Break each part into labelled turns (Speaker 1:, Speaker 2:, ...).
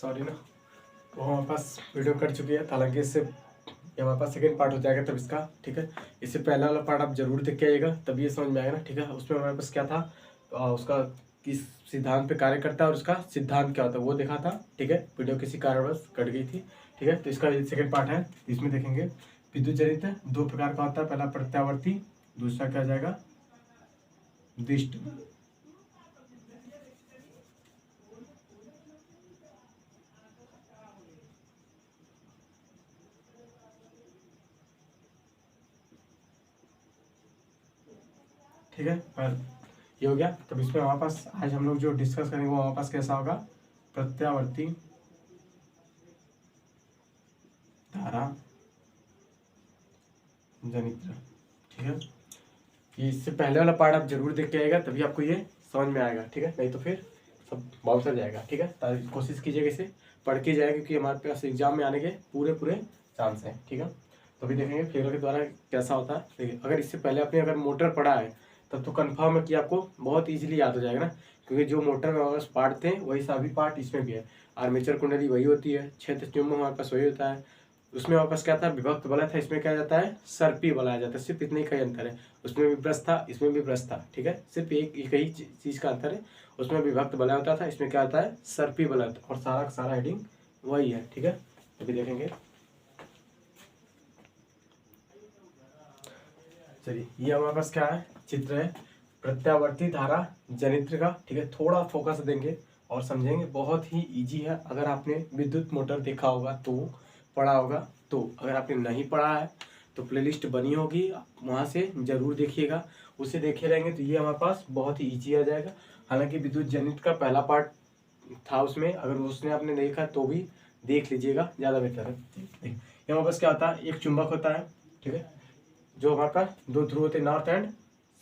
Speaker 1: Sorry ना, तो हमारे पास वीडियो कट चुकी है। हालांकि इससे ये हमारे पास सेकंड पार्ट हो जाएगा तब इसका, ठीक है। इससे पहला वाला पार्ट आप जरूर देख के आइएगा, तभी ये समझ में आएगा ना, ठीक है। उसमें हमारे पास क्या था, उसका किस सिद्धांत पे कार्य करता है और उसका सिद्धांत क्या होता है वो देखा था, ठीक है। वीडियो किसी कारणवश कट गई थी, ठीक है। तो इसका सेकंड पार्ट है, इसमें देखेंगे। विद्युत जनित दो प्रकार का होता है, पहला प्रत्यावर्ती, दूसरा क्या जाएगा दिष्ट। ठीक है, पर ये हो गया। तब इसमें हमारे पास आज हम लोग जो डिस्कस करेंगे वो हमारे पास कैसा होगा, प्रत्यावर्ती धारा जनित्र, ठीक है। ये इससे पहले वाला पार्ट आप जरूर देख के आएगा, तभी आपको ये समझ में आएगा, ठीक है। नहीं तो फिर सब बाउंस कर जाएगा, ठीक है। कोशिश कीजिएगा इसे पढ़ के जाएगा, क्योंकि हमारे पास एग्जाम में आने के पूरे चांस हैं, ठीक है। तो अभी देखेंगे फिगर के द्वारा कैसा होता है। देखिए, अगर इससे पहले आपने अगर मोटर पढ़ा है तब तो कन्फर्म है कि आपको बहुत ईजिली याद हो जाएगा ना, क्योंकि जो मोटर में हमारे पास पार्ट थे वही सभी पार्ट इसमें भी है। आर्मेचर कुंडली वही होती है, क्षेत्र चुंबक हमारे पास वही होता है। उसमें हमारे पास क्या था, विभक्त वलय था, इसमें क्या जाता है सर्पी वलय जाता है। सिर्फ इतने ही का अंतर है, उसमें भी ब्रश था इसमें भी ब्रश था, ठीक है। सिर्फ एक ही चीज का अंतर है, उसमें विभक्त वलय होता था, इसमें क्या होता है सर्पी वलय, और सारा का सारा हेडिंग वही है, ठीक है। अभी देखेंगे, चलिए ये हमारे पास क्या है, चित्र है प्रत्यावर्ती धारा जनित्र का, ठीक है। थोड़ा फोकस देंगे और समझेंगे, बहुत ही इजी है। अगर आपने विद्युत मोटर देखा होगा तो पढ़ा होगा, तो अगर आपने नहीं पढ़ा है तो प्लेलिस्ट बनी होगी, वहाँ से जरूर देखिएगा। उसे देखे रहेंगे तो ये हमारे पास बहुत ही ईजी आ जाएगा। हालांकि विद्युत जनित का पहला पार्ट था उसमें, अगर उसने आपने देखा तो भी देख लीजिएगा, ज़्यादा बेहतर है। ये हमारे पास क्या होता है, एक चुंबक होता है, ठीक है, जो हमारे पास दो ध्रुव होते हैं, नॉर्थ एंड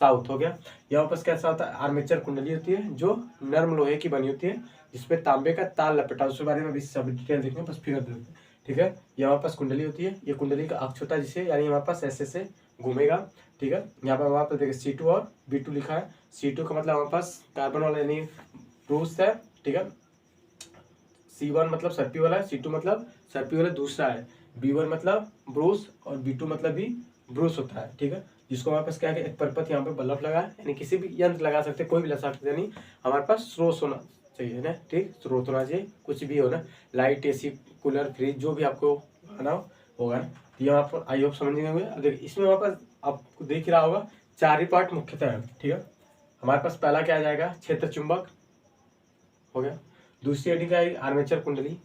Speaker 1: साउथ हो गया। यहाँ पर कैसा होता है, आर्मेचर कुंडली होती है जो नर्म लोहे की बनी होती है, जिसपे तांबे का तार लपेटा, उसके बारे में अभी सब डिटेल देखेंगे, बस फिगर देते हैं, ठीक है। यहाँ पास कुंडली होती है, ये कुंडली का अक्ष होता है जिसे, यानी हमारे पास ऐसे घूमेगा, ठीक है। यहाँ पर हमारे पास देखिए C2 और B2 लिखा है। C2 का मतलब हमारे पास कार्बन वाला यानी ब्रूस है, ठीक है। C1 मतलब सर्पी वाला है, C2 मतलब सर्पी वाला दूसरा है, B1 मतलब ब्रूस और B2 मतलब भी ब्रूस होता है, ठीक है। जिसको हमारे पास क्या है, एक परपथ यहाँ पे बल्ब लगा है, यानी किसी भी यंत्र लगा सकते, कोई भी लगा सकते, यानी हमारे पास स्रोत होना चाहिए ना, ठीक, स्रोत होना चाहिए, कुछ भी हो ना, लाइट, AC, कूलर, फ्रिज, जो भी आपको आना होगा ना। तो यहाँ पर आई होप समझ होंगे। अब देखिए, इसमें हमारे पास आपको देख रहा होगा 4 ही पार्ट मुख्यतः है, ठीक है। हमारे पास पहला क्या आ जाएगा, क्षेत्र चुंबक हो गया, दूसरी हेडिंग आएगी आर्मेचर कुंडली,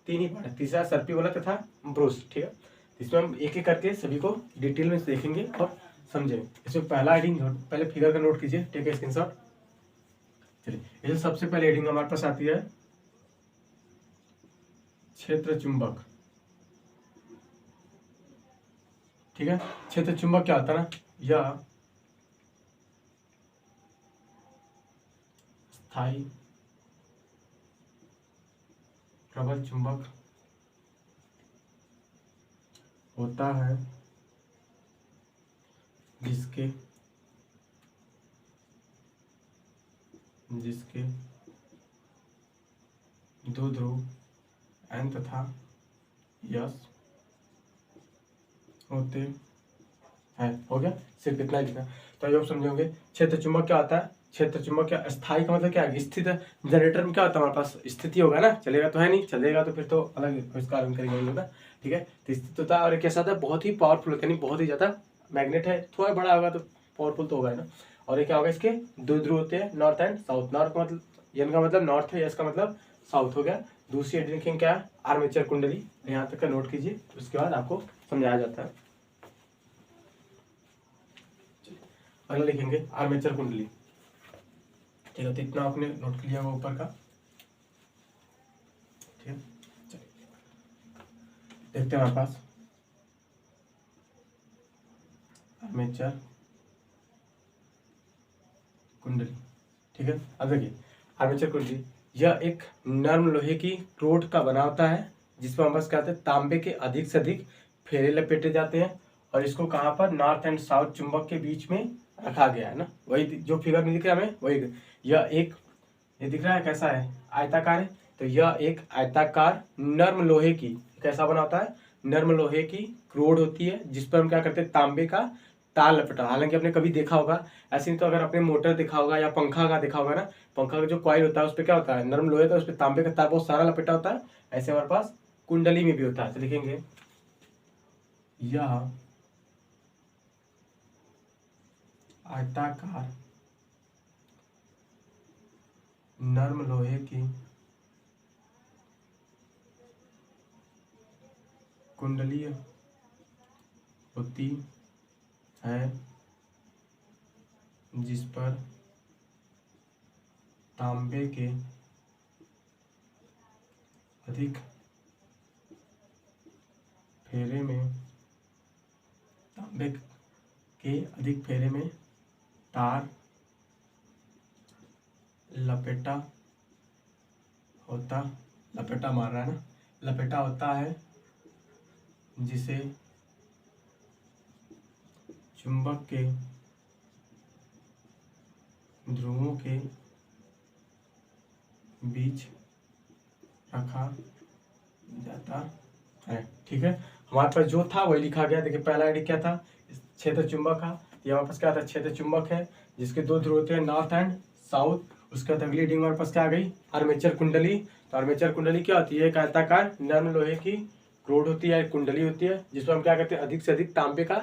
Speaker 1: 3 ही पार्ट है, तीसरा सर्पी वाला तथा ब्रूस, ठीक है। इसमें हम एक एक करके सभी को डिटेल में देखेंगे और समझेंगे। इसमें पहला हेडिंग, पहले फिगर का नोट कीजिए, टेक ए स्क्रीनशॉट। चलिए, इसमें सबसे पहले हेडिंग हमारे पास आती है क्षेत्र चुंबक, ठीक है। क्षेत्र चुंबक क्या होता है ना, यह स्थायी प्रबल चुंबक होता है जिसके दो ध्रुव N तथा S होते हैं। हो गया, सिर्फ इतना ही लिखना। तो ये आप समझोगे क्षेत्र चुंबक क्या होता है। क्षेत्र चुंबक क्या, स्थायी का मतलब क्या है, स्थित है। जनरेटर में क्या होता है, हमारे पास स्थिति होगा ना, चलेगा तो है नहीं, चलेगा तो फिर तो अलग इसका आरम्भ करेंगे होगा, ठीक है। तो स्थित होता है, और कैसा होता है, बहुत ही पावरफुल होता है, यानी बहुत ही ज्यादा मैग्नेट है, थोड़ा बड़ा होगा तो पावरफुल तो होगा ना। और ये क्या होगा, इसके दो ध्रुव होते हैं, नॉर्थ एंड साउथ। नॉर्थ का मतलब एन का मतलब नॉर्थ है, एस का मतलब साउथ हो गया। दूसरी हेडिंग क्या है, आर्मेचर कुंडली, यहाँ तक का नोट कीजिए, उसके बाद आपको समझाया जाता है। अगला लिखेंगे आर्मेचर कुंडली, ठीक है। तो इतना आपने नोट कर लिया होगा ऊपर का, ठीक है। चलिए देखते हैं हमारे पास आर्मेचर कुंडली, ठीक है। अब देखिए आर्मेचर कुंडली, यह एक नर्म लोहे की रोड का बना होता है, जिसमें हमारे पास क्या होता है, तांबे के अधिक से अधिक फेरे लपेटे जाते हैं, और इसको कहाँ पर, नॉर्थ एंड साउथ चुंबक के बीच में रखा गया है ना। वही जो फिगर में दिख रहा है हमें, वही यह एक, ये दिख रहा है कैसा है, आयताकार है, तो यह एक आयताकार नर्म लोहे की, कैसा बना होता है, नर्म लोहे की रोड होती है जिस पर हम क्या करते हैं, तांबे का तार लपेटा। हालांकि आपने कभी देखा होगा, ऐसे नहीं तो अगर आपने मोटर देखा होगा या पंखा का देखा होगा ना, पंखा का जो कॉइल होता है उस पर क्या होता है, नर्म लोहे, तो उस पर तांबे का तार बहुत सारा लपेटा होता है। ऐसे हमारे पास कुंडली में भी होता है। तो लिखेंगे यह आयताकार नर्म लोहे की कुंडली होती है जिस पर तांबे के अधिक फेरे में, तांबे के अधिक फेरे में तार लपेटा होता, लपेटा मार रहा है ना, लपेटा होता है जिसे चुंबक के ध्रुवों के बीच रखा जाता है। ठीक है, हमारे पास जो था वही लिखा गया। देखिए पहला आइडिया क्या था, क्षेत्र चुंबक का। ये हमारे पास क्या था, क्षेत्र चुंबक है जिसके दो ध्रुव होते हैं, नॉर्थ एंड साउथ। उसके बाद अगली रीडिंग हमारे पास क्या आ गई, आर्मेचर कुंडली। तो आर्मेचर कुंडली क्या होती है, एक आयताकार नर्म लोहे की रोड होती है, कुंडली होती है जिसमें हम क्या करते हैं, अधिक से अधिक तांबे का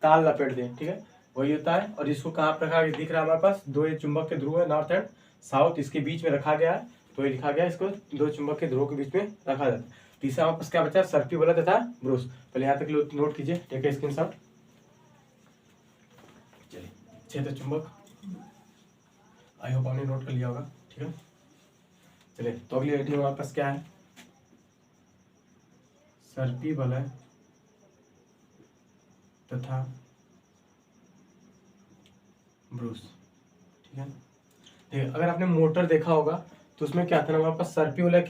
Speaker 1: तार लपेट दें। ठीक है, वही होता है। और इसको कहाँ पर रखा, दिख रहा है हमारे पास, दो ये चुंबक के ध्रुव है, नॉर्थ एंड साउथ, इसके बीच में रखा गया है। तो ये लिखा गया, इसको दो चुंबक के ध्रुव के बीच में रखा जाता है। तीसरा हमारे पास क्या बचा, सर्पी वाला तथा ब्रूस। पहले यहाँ तक नोट कीजिए, ठीक है, स्क्रीनशॉट। चलिए, क्षेत्र चुंबक, आई होप आपने नोट कर लिया होगा। ठीक है, चलिए तो अगली आइडिया हमारे पास क्या है, सर्पी वलय तथा ब्रूस। ठीक है, देखिए अगर आपने मोटर देखा होगा तो उसमें क्या था ना, हमारे पास सर्पी वलय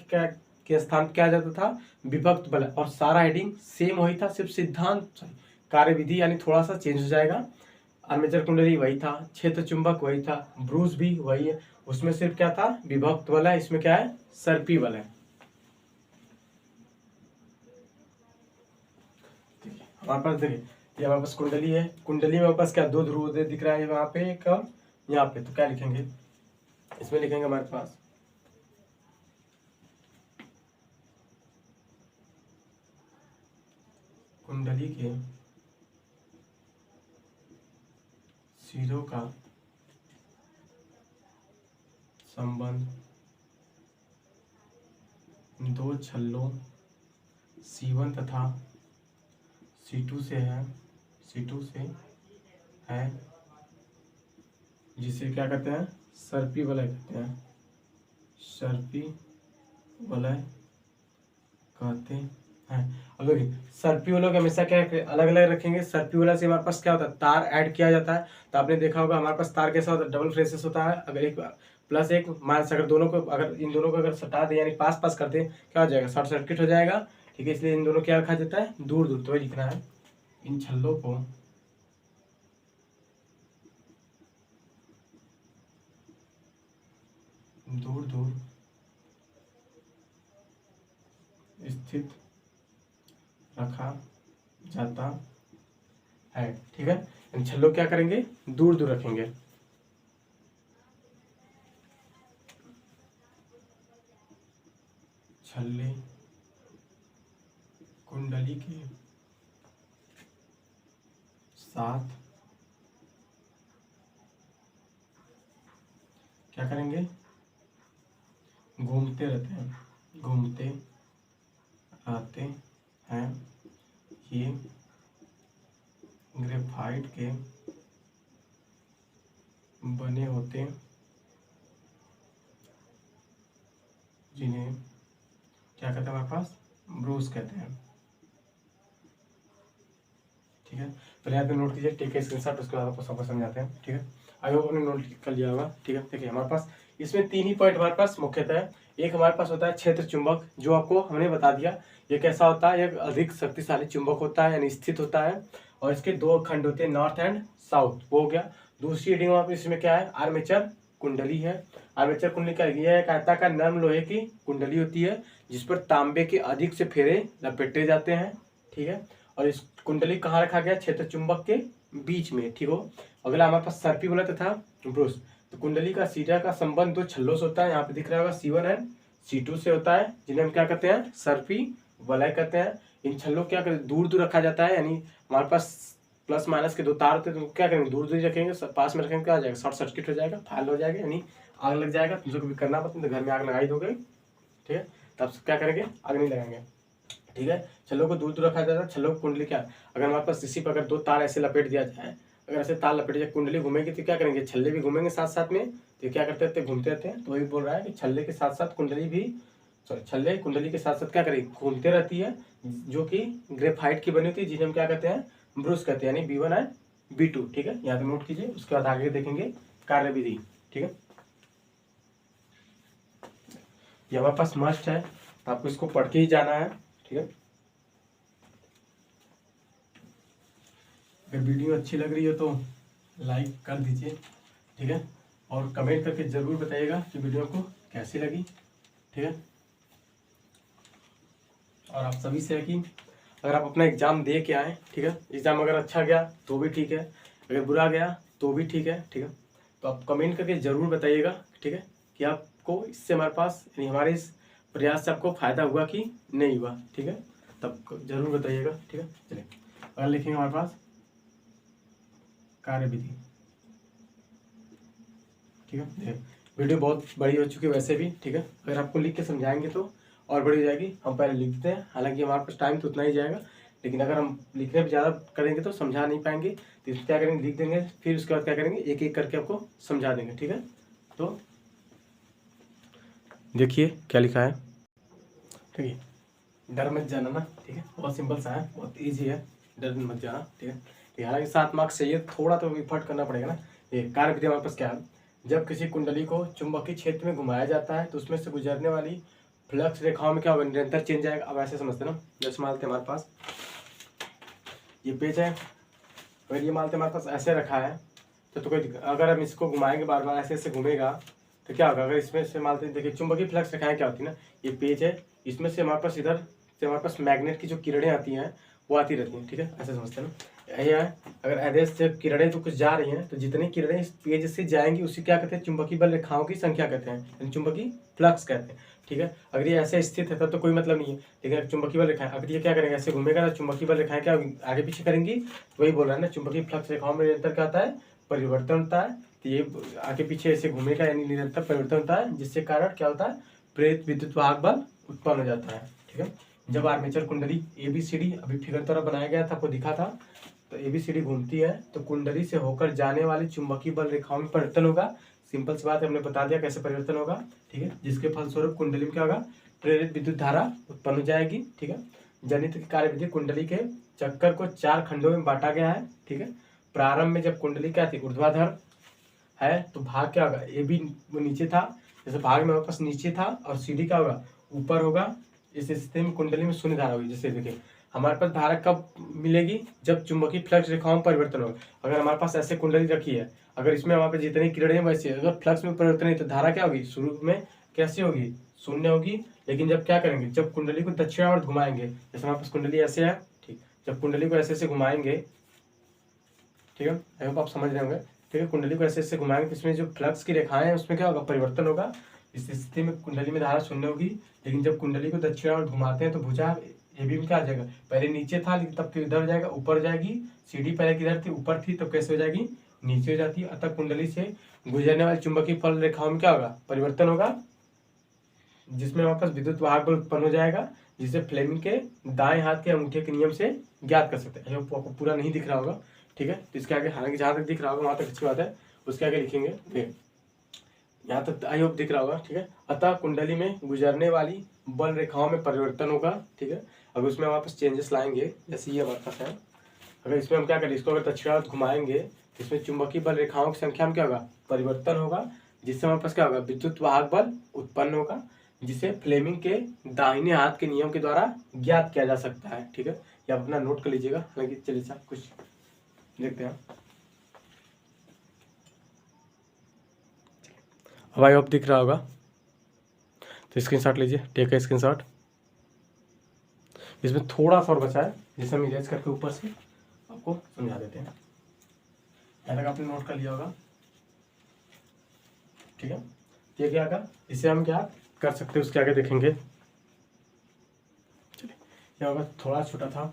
Speaker 1: के स्थान क्या जाता था, विभक्त वलय, और सारा हेडिंग सेम वही था, सिर्फ सिद्धांत कार्यविधि यानी थोड़ा सा चेंज हो जाएगा। आर्मेचर कुंडली वही था, क्षेत्र चुंबक वही था, ब्रूस भी वही है, उसमें सिर्फ क्या था, विभक्त वलय, इसमें क्या है, सर्पी वलय। हमारे पास देखिए ये हमारे पास कुंडली है, कुंडली में हमारे पास क्या, दो ध्रुव दिख रहा है वहां पे, एक यहाँ पे। तो क्या लिखेंगे, इसमें लिखेंगे हमारे पास कुंडली के सिरों का संबंध दो छल्लों C1 तथा C2 से है, जिसे क्या कहते हैं, सर्पी वलय कहते हैं, सर्पी वलय कहते हैं। अब देखिए सर्पी वलय हमेशा क्या अलग अलग रखेंगे। सर्पी वलय से हमारे पास क्या होता है, तार ऐड किया जाता है। तो आपने देखा होगा हमारे पास तार कैसा होता है, डबल फेसेस होता है। अगर एक प्लस एक माइनस, अगर दोनों को, अगर इन दोनों को अगर सटा दे यानी पास पास कर दे, क्या हो जाएगा, शॉर्ट सर्किट हो जाएगा। ठीक है, इसलिए इन दोनों क्या रखा जाता है, दूर दूर। तो लिखना है, इन छल्लों को दूर दूर स्थित रखा जाता है। ठीक है, इन छल्लों क्या करेंगे, दूर दूर रखेंगे। छल्ले कुंडली के साथ क्या करेंगे, घूमते रहते हैं, घूमते रहते हैं। ये ग्रेफाइट के बने होते हैं जिन्हें क्या कहते हैं हमारे पास, ब्रूस कहते हैं। ठीक है, पहले यहाँ पे नोट कीजिए, टेक के स्क्रीनशॉट, उसके बाद आपको सबको समझाते हैं। ठीक है, आई होप आपने नोट कर लिया होगा। ठीक है, देखिए हमारे पास इसमें तीन ही पॉइंट हमारे पास मुख्यतः है। एक हमारे पास होता है क्षेत्र चुंबक, जो आपको हमने बता दिया। ये कैसा होता है, एक अधिक शक्तिशाली चुंबक होता है, यानी स्थित होता है, और इसके दो खंड होते हैं, नॉर्थ एंड साउथ, वो हो गया। दूसरी रीडिंग इसमें क्या है, आर्मेचर कुंडली है। आर्मेचर कुंडली का यह एक आयताकार नर्म लोहे की कुंडली होती है जिस पर तांबे के अधिक से फेरे लपेटे जाते हैं, ठीक है। और इस कुंडली कहाँ रखा गया, क्षेत्र चुंबक के बीच में, ठीक हो। अगला हमारे पास सर्पी बोला तथा ब्रुश। तो कुंडली का सीधा का संबंध दो छल्लों से होता है, यहाँ पे दिख रहा होगा C1 एंड C2 से होता है, जिन्हें हम क्या कहते हैं, सर्पी वलय कहते हैं। इन छल्लों क्या करते, दूर दूर रखा जाता है, यानी हमारे पास प्लस माइनस के दो तार होते हैं, तो क्या करेंगे, दूर दूर ही रखेंगे, पास में रखेंगे क्या हो जाएगा, शॉर्ट सर्किट हो जाएगा, फायर हो जाएगा, यानी आग लग जाएगा। तुमसे कभी करना पड़ता तो घर में आग लगाई दोगे, ठीक है, तब क्या करेंगे, आग नहीं लगाएंगे, ठीक है। छल्लों को दूर दूर रखा जाता है। छल्लों कुंडली क्या, अगर हमारे पास इसी पर अगर दो तार ऐसे लपेट दिया जाए, अगर ऐसे तार लपेट जाए, कुंडली घूमेगी तो क्या करेंगे, छल्ले भी घूमेंगे साथ साथ में, तो क्या करते रहते, घूमते रहते हैं। तो वही बोल रहा है कि छल्ले के साथ साथ कुंडली भी, सॉरी, छल्ले कुंडली के साथ साथ क्या करेगी, घूमते रहती है, जो कि ग्रेफाइट की बनी होती है, जिन्हें हम क्या कहते हैं, ब्रुश कहते हैं, यानी B1 एंड B2, ठीक है। यहाँ पे नोट कीजिए, उसके बाद आगे देखेंगे कार्यविधि, ठीक है। ये हमारे पास मस्ट है, आपको इसको पढ़ के ही जाना है, ठीक है। अगर वीडियो अच्छी लग रही हो तो लाइक कर दीजिए, ठीक है, और कमेंट करके ज़रूर बताइएगा कि वीडियो को कैसी लगी, ठीक है। और आप सभी से है कि अगर आप अपना एग्ज़ाम दे के आएँ, ठीक है, एग्ज़ाम अगर अच्छा गया तो भी ठीक है, अगर बुरा गया तो भी ठीक है, ठीक है। तो आप कमेंट करके ज़रूर बताइएगा, ठीक है, कि आपको इससे हमारे पास, यानी हमारे इस प्रयास से आपको फ़ायदा हुआ कि नहीं हुआ, ठीक है। तब ज़रूर बताइएगा, ठीक है। चलिए अगर लिखेंगे हमारे पास कार्यविधि, ठीक है। वीडियो बहुत बड़ी हो चुकी है वैसे भी, ठीक है। अगर आपको लिख के समझाएंगे तो और बड़ी हो जाएगी। हम पहले लिखते हैं, हालांकि हमारे पास टाइम तो उतना ही जाएगा, लेकिन अगर हम लिखने में ज़्यादा करेंगे तो समझा नहीं पाएंगे। तो इसमें क्या करेंगे, लिख देंगे, फिर उसके बाद क्या करेंगे, एक एक करके आपको समझा देंगे, ठीक है। तो देखिए क्या लिखा है, ठीक है, डर मत जाना ना, ठीक है, बहुत सिंपल सा है, बहुत ईजी है, डर मत जाना, ठीक है। हालांकि 7 मार्क्स चाहिए, थोड़ा तो एफर्ट करना पड़ेगा ना। ये कार्यविधि हमारे पास क्या है, जब किसी कुंडली को चुंबकीय क्षेत्र में घुमाया जाता है तो उसमें से गुजरने वाली फ्लक्स रेखाओं में क्या होगा, निरंतर चेंज आएगा। अब ऐसे समझते ना, जैसे मानते हमारे पास ये पेज है, अगर ये मानते हमारे पास ऐसे रखा है तो कोई अगर हम इसको घुमाएंगे बार बार, ऐसे ऐसे घूमेगा तो क्या होगा, अगर इसमें से मानते हैं, देखिए चुंबकीय फ्लक्स रेखाएं क्या होती है ना, ये पेज है, इसमें से हमारे पास इधर से हमारे पास मैग्नेट की जो किरणें आती हैं वो आती रहती हैं, ठीक है, ऐसे समझते हैं ना। यही है, अगर आदेश से किरणें तो कुछ जा रही हैं, तो जितनी किरणें इस पेज से जाएंगी उसी क्या कहते हैं, चुंबकीय बल रेखाओं की संख्या कहते हैं, यानी चुंबकीय फ्लक्स कहते हैं, ठीक है। अगर ये ऐसे स्थित है तब तो कोई मतलब नहीं है, लेकिन चुंबकीय बल रेखाएं, अगर ये क्या करेंगे, ऐसे घूमेगा तो चुंबकीय बल रेखाएं क्या आगे पीछे करेंगी, तो वही बोल रहा है ना, चुंबकीय फ्लक्स रेखाओं में निरंतर क्या होता है, परिवर्तन होता है। तो ये आगे पीछे ऐसे घूमेगा, यानी निरंतर परिवर्तन होता है, जिससे कारण क्या होता है, प्रेरित विद्युत वाहक बल उत्पन्न हो जाता है, ठीक है। जब आर्मेचर कुंडली ABCD अभी फिगर द्वारा बनाया गया था, आपको दिखा था, तो ABCD घूमती है तो कुंडली से होकर जाने वाली चुंबकीय बल रेखाओं में परिवर्तन होगा। सिंपल सी बात है, हमने बता दिया कैसे परिवर्तन होगा, ठीक है, जिसके फलस्वरूप कुंडली में क्या होगा, प्रेरित विद्युत धारा उत्पन्न हो जाएगी, ठीक है। जनित्र की कार्यविधि, कुंडली के चक्कर को 4 खंडों में बांटा गया है, ठीक है। प्रारंभ में जब कुंडली क्या थी, ऊर्ध्वाधर है, तो भाग क्या होगा, AB वो नीचे था, जैसे भाग में वापस नीचे था, और CD क्या होगा, ऊपर होगा। इस स्थिति में कुंडली में शून्य धारा होगी। जैसे देखिए हमारे पास धारा कब मिलेगी, जब चुंबकीय फ्लक्स रेखाओं में परिवर्तन होगा। अगर हमारे पास ऐसे कुंडली रखी है, अगर इसमें हमारे पास जितनी किरणें वैसे, अगर फ्लक्स में परिवर्तन है तो धारा क्या होगी, शुरू में कैसी होगी, शून्य होगी। लेकिन जब क्या करेंगे, जब कुंडली को दक्षिणावर्त घुमाएंगे, जैसे हमारे पास कुंडली ऐसे है, ठीक, जब कुंडली को ऐसे ऐसे घुमाएंगे, ठीक है, आई होप आप समझ रहे होंगे, ठीक है, कुंडली को ऐसे ऐसे घुमाएंगे तो इसमें जो फ्लक्स की रेखाएं हैं उसमें क्या होगा, परिवर्तन होगा। इस स्थिति में कुंडली में धारा शून्य होगी। लेकिन जब कुंडली को दक्षिणावर्त घुमाते हैं तो भुजा AB में क्या आ जाएगा, पहले नीचे था लेकिन तब फिर इधर जाएगा, ऊपर जाएगी। CD पहले किधर थी, ऊपर थी, तो कैसे हो जाएगी, नीचे हो जाती है। अतः कुंडली से गुजरने वाली चुंबकीय फल रेखाओं में क्या होगा, परिवर्तन होगा, जिसमें वापस विद्युत वाहक बल उत्पन्न हो जाएगा, जिसे फ्लेमिंग के दाएं हाथ के अंगूठे के नियम से ज्ञात कर सकते हैं। आपको पूरा नहीं दिख रहा होगा, ठीक है, तो इसके आगे, हालांकि जहाँ तक दिख रहा होगा वहाँ तक अच्छी बात है, उसके आगे लिखेंगे, देख यहाँ तक आई होप दिख रहा होगा, ठीक है। अतः कुंडली में गुजरने वाली बल रेखाओं में परिवर्तन होगा, ठीक है। अब उसमें वापस चेंजेस लाएंगे, जैसे ये हमारे पास है, अगर इसमें हम क्या करें, इसको अगर दक्षिणावर्त घुमाएंगे तो इसमें चुंबकीय बल रेखाओं की संख्या में क्या होगा, परिवर्तन होगा, जिससे हमारे पास क्या होगा, विद्युत वाहक बल उत्पन्न होगा, जिसे फ्लेमिंग के दाहिने हाथ के नियम के द्वारा ज्ञात किया जा सकता है, ठीक है। ये आप अपना नोट कर लीजिएगा। हालांकि चलिए साहब कुछ देखते हैं। अब आई होप दिख रहा होगा, तो स्क्रीनशॉट लीजिए, टेक है स्क्रीनशॉट। इसमें थोड़ा सा और बचा है जिसे हम इरेज करके ऊपर से आपको समझा देते हैं। यहाँ तक आपने नोट कर लिया होगा, ठीक है। ये क्या का इसे हम क्या कर सकते हैं उसके आगे देखेंगे। चलिए, क्या होगा, थोड़ा छोटा था,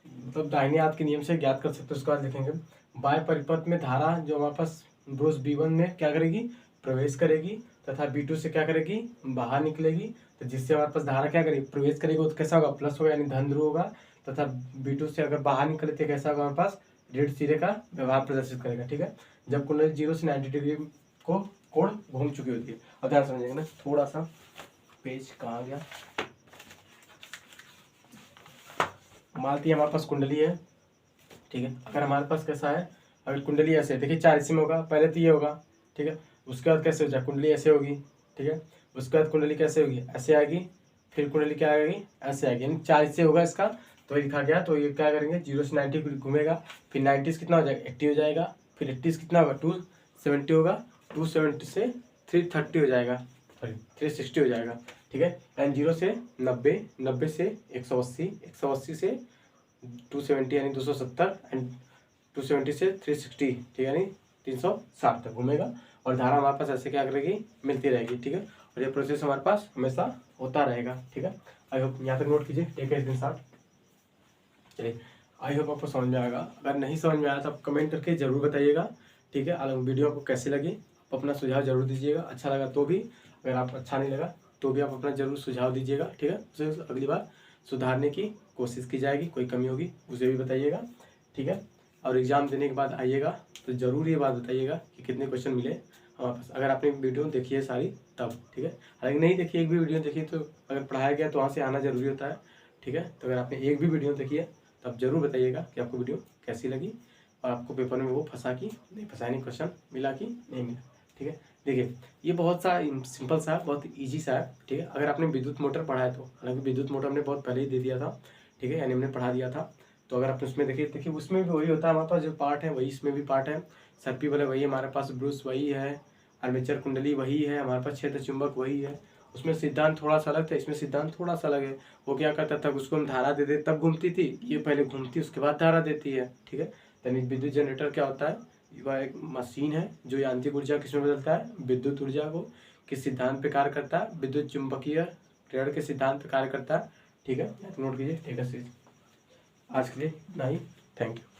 Speaker 1: मतलब दाहिने हाथ के नियम से ज्ञात कर सकते हैं, उसके बाद देखेंगे। बाय परिपथ में धारा जो हमारे पास ब्रूस B1 में क्या करेगी, प्रवेश करेगी, तथा B2 से क्या करेगी, बाहर निकलेगी। तो जिससे हमारे पास धारा क्या करेगी, प्रवेश करेगी, वो तो कैसा होगा, प्लस होगा, यानी धन ध्रुव होगा। तथा B2 से अगर बाहर निकले तो कैसा होगा, हमारे पास ऋण सिरे का व्यवहार प्रदर्शित करेगा, ठीक है। जब कुंडली 0 से 90 डिग्री को कोण घूम चुकी होती है। अब ध्यान समझेंगे ना, थोड़ा सा पेज कहाँ गया, मानती है हमारे पास कुंडली है, ठीक है। अगर हमारे पास कैसा है, अगर कुंडली ऐसे, देखिए 4 इसी में होगा, पहले तो ये होगा, ठीक है। उसके बाद कैसे हो जाए, कुंडली ऐसे होगी, ठीक है। उसके बाद कुंडली कैसे होगी, ऐसे आएगी, फिर कुंडली क्या आएगी, ऐसे आएगी, यानी 4 इससे होगा इसका, तो ये लिखा गया। तो ये क्या करेंगे, 0 से 90 घूमेगा, फिर 90 से कितना हो जाएगा, 80 हो जाएगा, फिर 80 से कितना होगा, 270 होगा, 270 से 330 हो जाएगा, सॉरी 360 हो जाएगा, ठीक है। एंड 0 से 90, 90 से 180, 180 से 270 यानी 270, एंड 270 से 360, ठीक है, यानी 360 तक घूमेगा। और धारा हमारे पास ऐसे क्या करेगी, मिलती रहेगी, ठीक है। और ये प्रोसेस हमारे पास हमेशा होता रहेगा, ठीक है। आई होप यहाँ तक नोट कीजिए, टेक है स्क्रीनशॉट। चलिए, आई होप आपको समझ में आएगा। अगर नहीं समझ में आया तो आप कमेंट करके जरूर बताइएगा, ठीक है। अगर वीडियो आपको कैसी लगी, आप अपना सुझाव जरूर दीजिएगा। अच्छा लगा तो भी, अगर आप अच्छा नहीं लगा तो भी आप अपना जरूर सुझाव दीजिएगा, ठीक है। उसे अगली बार सुधारने की कोशिश की जाएगी, कोई कमी होगी उसे भी बताइएगा, ठीक है। और एग्ज़ाम देने के बाद आइएगा तो ज़रूर ये बात बताइएगा कि कितने क्वेश्चन मिले हमारे पास, अगर आपने वीडियो देखी है सारी तब, ठीक है। हालांकि नहीं देखी, एक भी वीडियो देखी तो अगर पढ़ाया गया तो वहाँ से आना जरूरी होता है, ठीक है। तो अगर आपने एक भी वीडियो देखी है तब जरूर बताइएगा कि आपको वीडियो कैसी लगी, और आपको पेपर में वो फंसा कि नहीं फंसा, नहीं क्वेश्चन मिला कि नहीं मिला, ठीक है। देखिए, ये बहुत सा सिंपल सा, बहुत ईजी सा है, ठीक है। अगर आपने विद्युत मोटर पढ़ा है तो, हालांकि विद्युत मोटर हमने बहुत पहले ही दे दिया था, ठीक है, यानी हमने पढ़ा दिया था। तो अगर आप उसमें देखिए उसमें भी वही होता है, हमारे पास जो पार्ट है वही इसमें भी पार्ट है, सर्पी वाले वही है हमारे पास, ब्रूस वही है, आर्मेचर कुंडली वही है हमारे पास, क्षेत्र चुंबक वही है। उसमें सिद्धांत थोड़ा सा अलग था, इसमें सिद्धांत थोड़ा सा अलग है। वो क्या करता था, उसको हम धारा दे तब घूमती थी, ये पहले घूमती उसके बाद धारा देती है, ठीक है। यानी विद्युत जनरेटर क्या होता है, वह एक मशीन है जो यांत्रिक ऊर्जा किसमें बदलता है, विद्युत ऊर्जा को, किस सिद्धांत पे कार्य करता है, विद्युत चुंबकीय प्रेरण के सिद्धांत पे कार्य करता है, ठीक है। नोट कीजिए, ठीक है। आज के लिए इतना ही, थैंक यू।